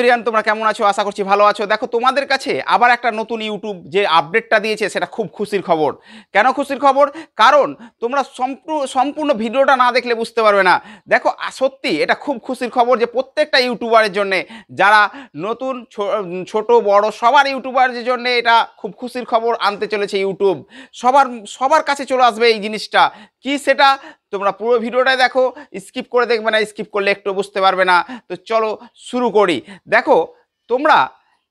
Everyone, তোমরা কেমন আছো? আশা করছি ভালো আছো। দেখো, তোমাদের কাছে আবার একটা নতুন ইউটিউব যে আপডেটটা দিয়েছে সেটা খুব খুশির খবর। কেন খুশির খবর? কারণ তোমরা সম্পূর্ণ ভিডিওটা না দেখলে বুঝতে পারবে না। দেখো, সত্যি এটা খুব খুশির খবর যে প্রত্যেকটা ইউটিউবারের জন্য, যারা নতুন ছোট বড় সবার ইউটিউবারের জন্য এটা খুব খুশির খবর আনতে চলেছে ইউটিউব। সবার সবার কাছে চলে আসবে এই জিনিসটা। কি সেটা? তোমরা পুরো ভিডিওটাই দেখো, স্কিপ করে দেখবে না, স্কিপ করলে একটু বুঝতে পারবে না। তো চলো শুরু করি। দেখো, তোমরা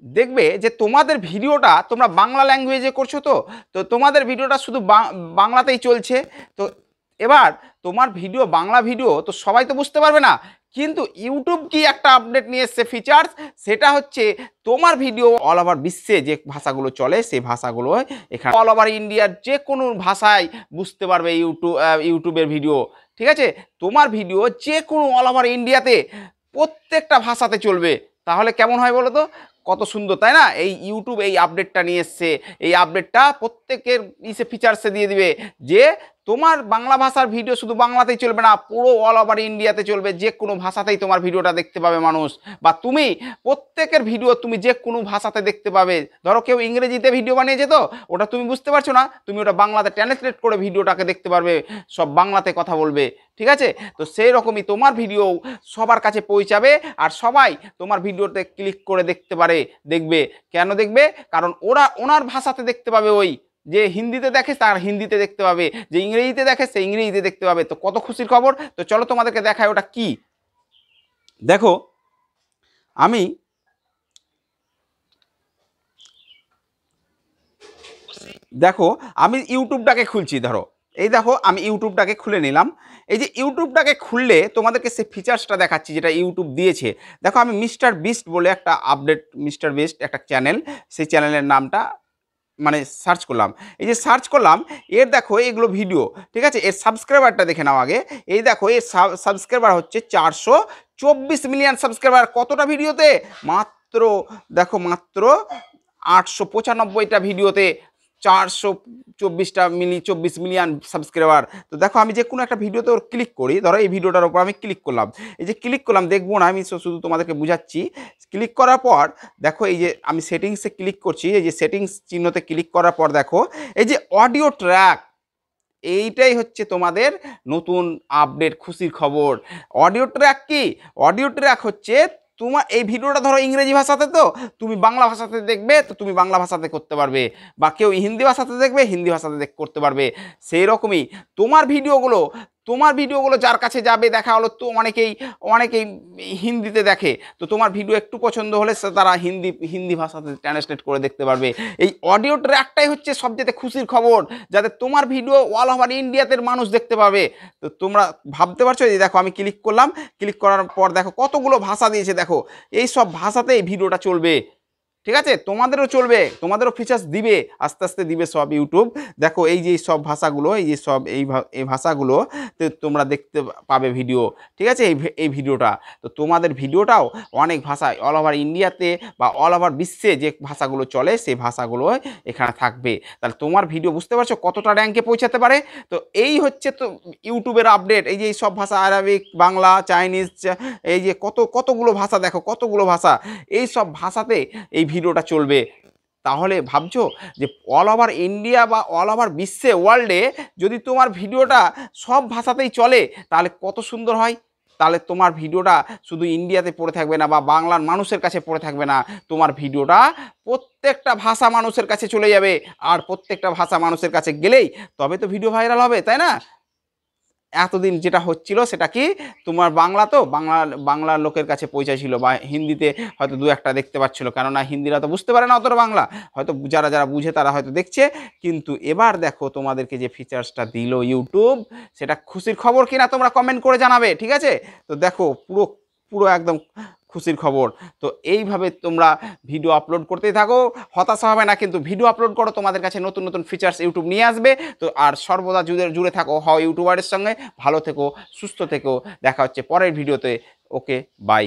দেখবে যে তোমাদের ভিডিওটা তোমরা বাংলা ল্যাঙ্গুয়েজে করছো, তো তো তোমাদের ভিডিওটা শুধু বাংলাতেই চলছে। তো এবার তোমার ভিডিও বাংলা ভিডিও তো সবাই তো বুঝতে পারবে না, কিন্তু ইউটিউব কি একটা আপডেট নিয়ে এসছে ফিচার্স, সেটা হচ্ছে তোমার ভিডিও অল ওভার বিশ্বে যে ভাষাগুলো চলে সেই ভাষাগুলো এখানে অল ওভার ইন্ডিয়ার যে কোনো ভাষায় বুঝতে পারবে ইউটিউবের ভিডিও। ঠিক আছে, তোমার ভিডিও যে কোনো অল ওভার ইন্ডিয়াতে প্রত্যেকটা ভাষাতে চলবে। তাহলে কেমন হয় বলো তো? কত সুন্দর, তাই না? এই ইউটিউব এই আপডেটটা নিয়ে এসছে। এই আপডেটটা প্রত্যেকের ফিচার্সে দিয়ে দিবে যে তোমার বাংলা ভাষার ভিডিও শুধু বাংলাতেই চলবে না, পুরো অল ওভার ইন্ডিয়াতে চলবে। যে কোনো ভাষাতেই তোমার ভিডিওটা দেখতে পাবে মানুষ, বা তুমি প্রত্যেকের ভিডিও তুমি যে কোনো ভাষাতে দেখতে পাবে। ধরো কেউ ইংরেজিতে ভিডিও বানিয়েছে, তো ওটা তুমি বুঝতে পারছো না, তুমি ওটা বাংলাতে ট্রান্সলেট করে ভিডিওটাকে দেখতে পারবে, সব বাংলাতে কথা বলবে। ঠিক আছে, তো সেই রকমই তোমার ভিডিও সবার কাছে পৌঁছাবে, আর সবাই তোমার ভিডিওতে ক্লিক করে দেখবে। কেন দেখবে? কারণ ওনার ভাষাতে দেখতে পাবে। ওই যে হিন্দিতে দেখে তার হিন্দিতে দেখতে পাবে, যে ইংরেজিতে দেখে সে ইংরেজিতে দেখতে পাবে। তো কত খুশির খবর! তো চলো তোমাদেরকে দেখায় ওটা কি। দেখো, আমি ইউটিউবটাকে খুলছি। ধরো, এই দেখো আমি ইউটিউবটাকে খুলে নিলাম। এই যে ইউটিউবটাকে খুললে তোমাদেরকে সে ফিচার্সটা দেখাচ্ছি যেটা ইউটিউব দিয়েছে। দেখো, আমি মিস্টার বিস্ট বলে একটা আপডেট, মিস্টার বিস্ট একটা চ্যানেল, সেই চ্যানেলের নামটা মানে সার্চ করলাম। এই যে সার্চ করলাম, এর দেখো এগুলো ভিডিও। ঠিক আছে, এর সাবস্ক্রাইবারটা দেখে নাও আগে। এই দেখো, এর সাবস্ক্রাইবার হচ্ছে 424 মিলিয়ন সাবস্ক্রাইবার। কতটা ভিডিওতে? মাত্র দেখো, মাত্র 895টা ভিডিওতে 424 মিলিয়ন সাবস্ক্রাইবার। তো দেখো, আমি যে কোনো একটা ভিডিওতে ওর ক্লিক করি, ধরো এই ভিডিওটার উপর আমি ক্লিক করলাম। এই যে ক্লিক করলাম, দেখবো না আমি, শুধু তোমাদেরকে বুঝাচ্ছি। ক্লিক করার পর দেখো, এই যে আমি সেটিংসে ক্লিক করছি, এই যে সেটিংস চিহ্নতে ক্লিক করার পর দেখো এই যে অডিও ট্র্যাক, এইটাই হচ্ছে তোমাদের নতুন আপডেট খুশির খবর। অডিও ট্র্যাক কি? অডিও ট্র্যাক হচ্ছে তোমার এই ভিডিওটা ধরো ইংরেজি ভাষাতে, তো তুমি বাংলা ভাষাতে দেখবে, তো তুমি বাংলা ভাষাতে করতে পারবে, বা কেউ হিন্দি ভাষাতে দেখবে হিন্দি ভাষাতে করতে পারবে। সেই রকমই তোমার ভিডিওগুলো যার কাছে যাবে, দেখা হলো তো অনেকেই হিন্দিতে দেখে, তো তোমার ভিডিও একটু পছন্দ হলে তারা হিন্দি ভাষাতে ট্রান্সলেট করে দেখতে পারবে। এই অডিও ট্র্যাকটাই হচ্ছে সবচেয়ে খুশির খবর, যাতে তোমার ভিডিও অল ওভার ইন্ডিয়াতে মানুষ দেখতে পাবে। তো তোমরা ভাবতে পারছো, যে দেখো আমি ক্লিক করলাম, ক্লিক করার পর দেখো কতগুলো ভাষা দিয়েছে। দেখো, এই সব ভাষাতে এই ভিডিওটা চলবে। ঠিক আছে, তোমাদেরও চলবে, তোমাদেরও ফিচার্স দিবে, আস্তে আস্তে দিবে সব ইউটিউব। দেখো, এই যে সব ভাষাগুলো, এই যে সব এই ভাষাগুলো তোমরা দেখতে পাবে ভিডিও। ঠিক আছে, এই ভিডিওটা, তো তোমাদের ভিডিওটাও অনেক ভাষায় অল ওভার ইন্ডিয়াতে বা অল ওভার বিশ্বে যে ভাষাগুলো চলে সেই ভাষাগুলো এখানে থাকবে। তাহলে তোমার ভিডিও বুঝতে পারছো কতটা র্যাঙ্কে পৌঁছাতে পারে। তো এই হচ্ছে তো ইউটিউবের আপডেট। এই যে সব ভাষা, আরবিক, বাংলা, চাইনিজ, এই যে কতগুলো ভাষা, দেখো কতগুলো ভাষা, এই সব ভাষাতে এই ভিডিওটা চলবে। তাহলে ভাবছো যে অল ওভার ইন্ডিয়া বা অল ওভার বিশ্বে, ওয়ার্ল্ডে যদি তোমার ভিডিওটা সব ভাষাতেই চলে, তাহলে কত সুন্দর হয়। তাহলে তোমার ভিডিওটা শুধু ইন্ডিয়াতে পড়ে থাকবে না, বা বাংলার মানুষের কাছে পড়ে থাকবে না, তোমার ভিডিওটা প্রত্যেকটা ভাষা মানুষের কাছে চলে যাবে। আর প্রত্যেকটা ভাষা মানুষের কাছে গেলেই তবে তো ভিডিও ভাইরাল হবে, তাই না? এতদিন যেটা হচ্ছিল সেটা কি, তোমার বাংলার লোকের কাছে পৌঁছাছিল, বা হিন্দিতে হয়তো দু একটা দেখতে পাচ্ছিল, কেননা হিন্দিরা তো বুঝতে পারে না অতটা বাংলা, হয়তো যারা বুঝে তারা হয়তো দেখছে। কিন্তু এবার দেখো তোমাদেরকে যে ফিচার্সটা দিল ইউটিউব, সেটা খুশির খবর কিনা তোমরা কমেন্ট করে জানাবে। ঠিক আছে, তো দেখো পুরো পুরো একদম খুশির খবর। তো এইভাবে তোমরা ভিডিও আপলোড করতেই থাকো, হতাশা হবে না, কিন্তু ভিডিও আপলোড করো, তোমাদের কাছে নতুন নতুন ফিচার্স ইউটিউব নিয়ে আসবে। তো আর সর্বদা জুড়ে থাকো ইউটিউবারের সঙ্গে। ভালো থেকো, সুস্থ থেকো, দেখা হচ্ছে পরের ভিডিওতে। ওকে, বাই।